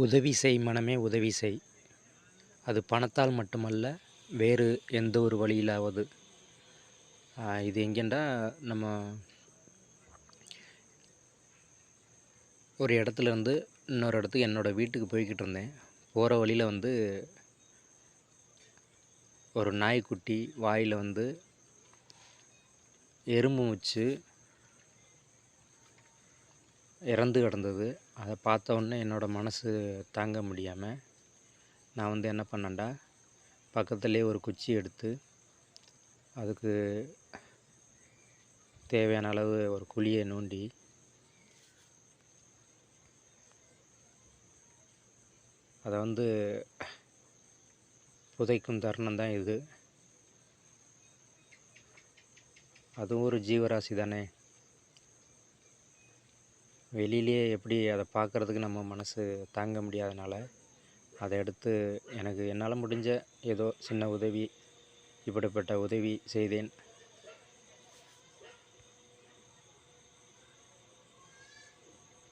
உதவி செய் மனமே உதவி செய். அது பணத்தால் மட்டுமல்ல, வேறு எந்த ஒரு வழியிலாவது. இது எங்கேண்டா, நம்ம ஒரு இடத்துலேருந்து இன்னொரு இடத்துக்கு என்னோடய வீட்டுக்கு போய்கிட்டு இருந்தேன். போகிற வழியில் ஒரு நாய்க்குட்டி வாயில் எறும்பு வச்சு இறந்து கிடந்தது. அதை பார்த்த உடனே என்னோடய மனசு தாங்க முடியாமல் நான் என்ன பண்ணேன்டா, பக்கத்துலேயே ஒரு குச்சி எடுத்து அதுக்கு தேவையான அளவு ஒரு குழியை நோண்டி அதை புதைக்கும் தருணம் தான் இது. அதுவும் ஒரு ஜீவராசி தானே. வெளியிலேயே எப்படி அதை பார்க்குறதுக்கு நம்ம மனசு தாங்க முடியாதனால அதை எடுத்து என்னால் முடிஞ்ச ஏதோ சின்ன உதவி, இப்படிப்பட்ட உதவி செய்தேன்.